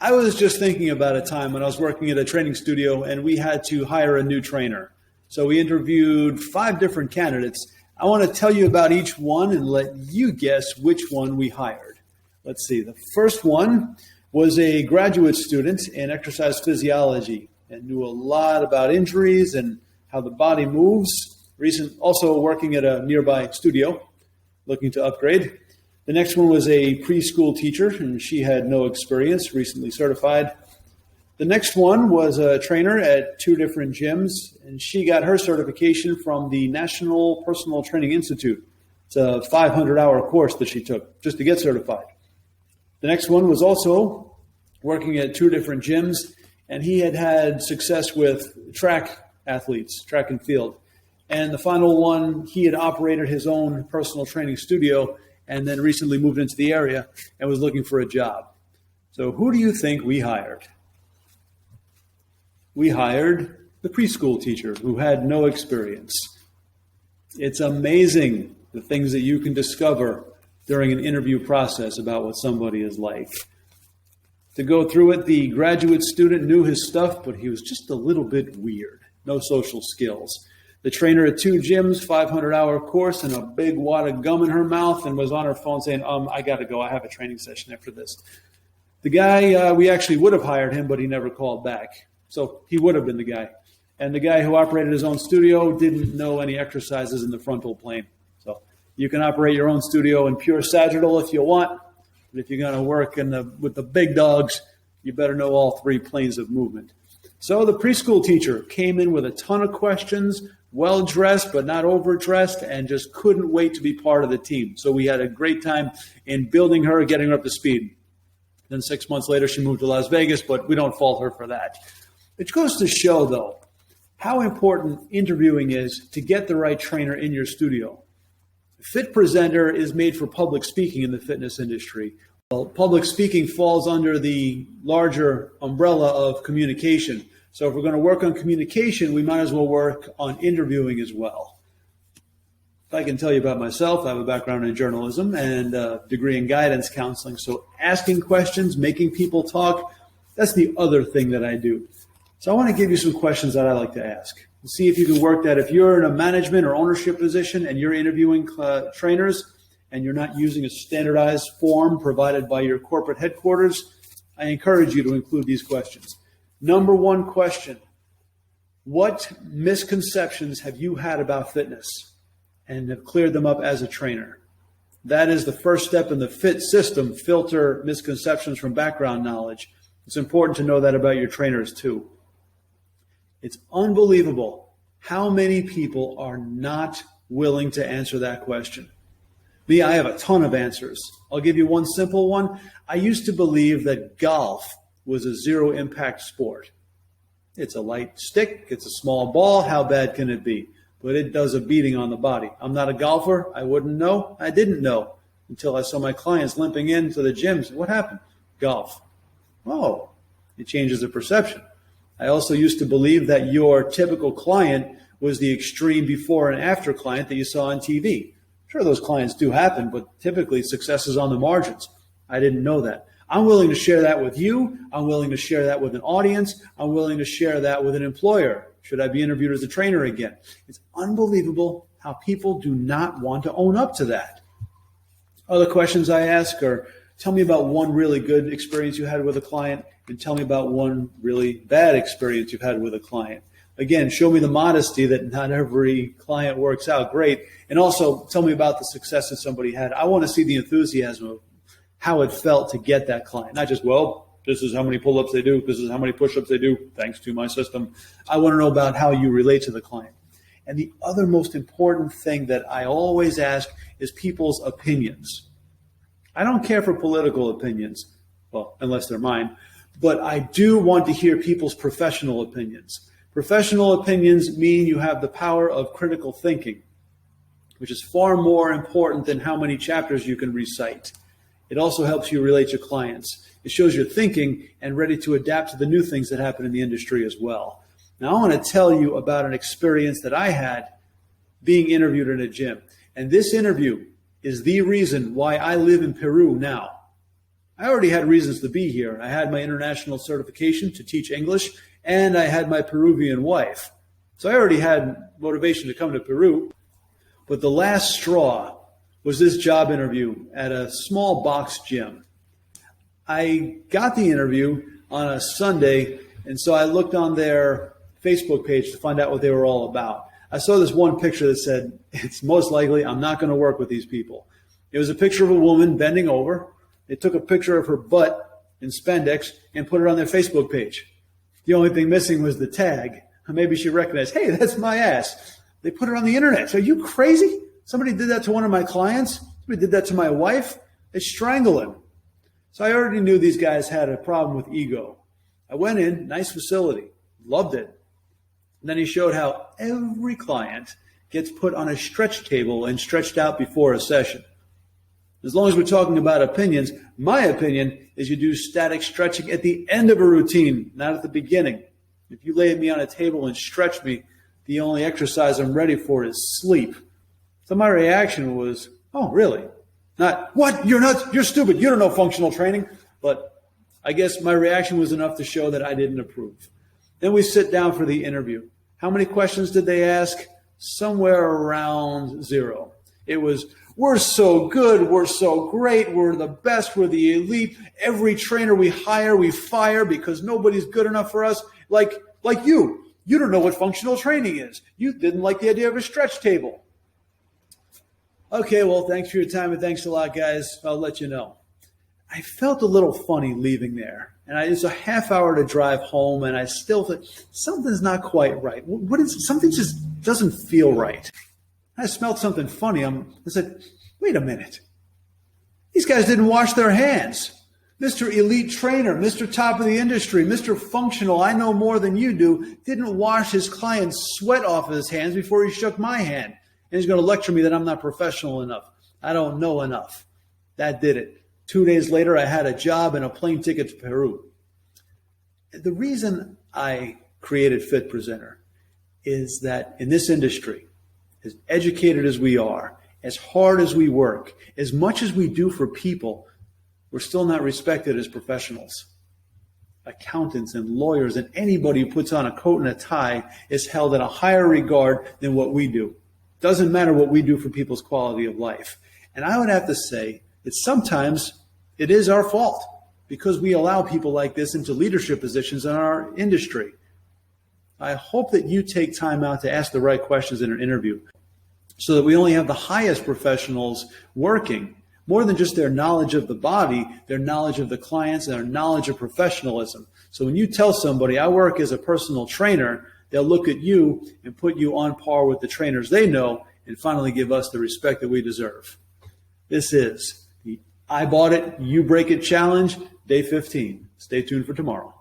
I was just thinking about a time when I was working at a training studio and we had to hire a new trainer. So we interviewed 5 different candidates. I want to tell you about each one and let you guess which one we hired. Let's see. The first one was a graduate student in exercise physiology and knew a lot about injuries and how the body moves. Also working at a nearby studio, looking to upgrade. The next one was a preschool teacher, and she had no experience, recently certified. The next one was a trainer at 2 different gyms, and she got her certification from the National Personal Training Institute. It's a 500-hour course that she took just to get certified. The next one was also working at 2 different gyms, and he had success with track athletes, track and field. And the final one, he had operated his own personal training studio and then recently moved into the area and was looking for a job. So who do you think we hired? We hired the preschool teacher who had no experience. It's amazing the things that you can discover during an interview process about what somebody is like. To go through it, the graduate student knew his stuff, but he was just a little bit weird. No social skills. The trainer at 2 gyms, 500-hour course, and a big wad of gum in her mouth, and was on her phone saying, I got to go. I have a training session after this. The guy, we actually would have hired him, but he never called back. So he would have been the guy. And the guy who operated his own studio didn't know any exercises in the frontal plane. So you can operate your own studio in pure sagittal if you want. But if you're going to work with the big dogs, you better know all 3 planes of movement. So the preschool teacher came in with a ton of questions, well-dressed but not overdressed, and just couldn't wait to be part of the team. So we had a great time in building her, getting her up to speed. Then 6 months later, she moved to Las Vegas, but we don't fault her for that. It goes to show, though, how important interviewing is to get the right trainer in your studio. Fit Presenter is made for public speaking in the fitness industry. Well, public speaking falls under the larger umbrella of communication. So if we're going to work on communication, we might as well work on interviewing as well. If I can tell you about myself, I have a background in journalism and a degree in guidance counseling. So asking questions, making people talk, that's the other thing that I do. So I want to give you some questions that I like to ask. See if you can work that. If you're in a management or ownership position and you're interviewing trainers and you're not using a standardized form provided by your corporate headquarters, I encourage you to include these questions. Number 1 question, what misconceptions have you had about fitness and have cleared them up as a trainer? That is the first step in the FIT system, filter misconceptions from background knowledge. It's important to know that about your trainers too. It's unbelievable how many people are not willing to answer that question. Me, I have a ton of answers. I'll give you one simple one. I used to believe that golf was a zero-impact sport. It's a light stick. It's a small ball. How bad can it be? But it does a beating on the body. I'm not a golfer. I wouldn't know. I didn't know until I saw my clients limping into the gyms. What happened? Golf. Oh, it changes the perception. I also used to believe that your typical client was the extreme before and after client that you saw on TV. Sure, those clients do happen, but typically success is on the margins. I didn't know that. I'm willing to share that with you. I'm willing to share that with an audience. I'm willing to share that with an employer. Should I be interviewed as a trainer again? It's unbelievable how people do not want to own up to that. Other questions I ask are, tell me about one really good experience you had with a client and tell me about one really bad experience you've had with a client. Again, show me the modesty that not every client works out great. And also tell me about the success that somebody had. I want to see the enthusiasm of how it felt to get that client. Not just, well, this is how many pull-ups they do. This is how many push-ups they do, thanks to my system. I want to know about how you relate to the client. And the other most important thing that I always ask is people's opinions. I don't care for political opinions, well, unless they're mine, but I do want to hear people's professional opinions. Professional opinions mean you have the power of critical thinking, which is far more important than how many chapters you can recite. It also helps you relate to clients. It shows you're thinking and ready to adapt to the new things that happen in the industry as well. Now, I want to tell you about an experience that I had being interviewed in a gym. And this interview is the reason why I live in Peru now. I already had reasons to be here. I had my international certification to teach English, and I had my Peruvian wife. So I already had motivation to come to Peru. But the last straw was this job interview at a small box gym. I got the interview on a Sunday, and so I looked on their Facebook page to find out what they were all about. I saw this one picture that said, it's most likely I'm not going to work with these people. It was a picture of a woman bending over. They took a picture of her butt in spandex and put it on their Facebook page. The only thing missing was the tag. Maybe she recognized, hey, that's my ass. They put it on the internet. So are you crazy? Somebody did that to one of my clients. Somebody did that to my wife. They strangle him. So I already knew these guys had a problem with ego. I went in, nice facility, loved it. And then he showed how every client gets put on a stretch table and stretched out before a session. As long as we're talking about opinions, my opinion is you do static stretching at the end of a routine, not at the beginning. If you lay me on a table and stretch me, the only exercise I'm ready for is sleep. So my reaction was, oh, really? Not, what? You're nuts? You're stupid. You don't know functional training. But I guess my reaction was enough to show that I didn't approve. Then we sit down for the interview. How many questions did they ask? Somewhere around 0. It was, we're so good, we're so great, we're the best, we're the elite. Every trainer we hire, we fire because nobody's good enough for us. Like you. You don't know what functional training is. You didn't like the idea of a stretch table. Okay, well, thanks for your time and thanks a lot, guys. I'll let you know. I felt a little funny leaving there. And it's a half hour to drive home, and I still think something's not quite right. Something just doesn't feel right. I smelled something funny. I said, wait a minute. These guys didn't wash their hands. Mr. Elite Trainer, Mr. Top of the Industry, Mr. Functional, I know more than you do, didn't wash his client's sweat off of his hands before he shook my hand. And he's going to lecture me that I'm not professional enough. I don't know enough. That did it. 2 days later, I had a job and a plane ticket to Peru. The reason I created Fit Presenter is that in this industry, as educated as we are, as hard as we work, as much as we do for people, we're still not respected as professionals. Accountants and lawyers and anybody who puts on a coat and a tie is held in a higher regard than what we do. Doesn't matter what we do for people's quality of life. And I would have to say that sometimes it is our fault because we allow people like this into leadership positions in our industry. I hope that you take time out to ask the right questions in an interview so that we only have the highest professionals working, more than just their knowledge of the body, their knowledge of the clients, and their knowledge of professionalism. So when you tell somebody, I work as a personal trainer, they'll look at you and put you on par with the trainers they know and finally give us the respect that we deserve. This is the I Bought It, You Break It Challenge, Day 15. Stay tuned for tomorrow.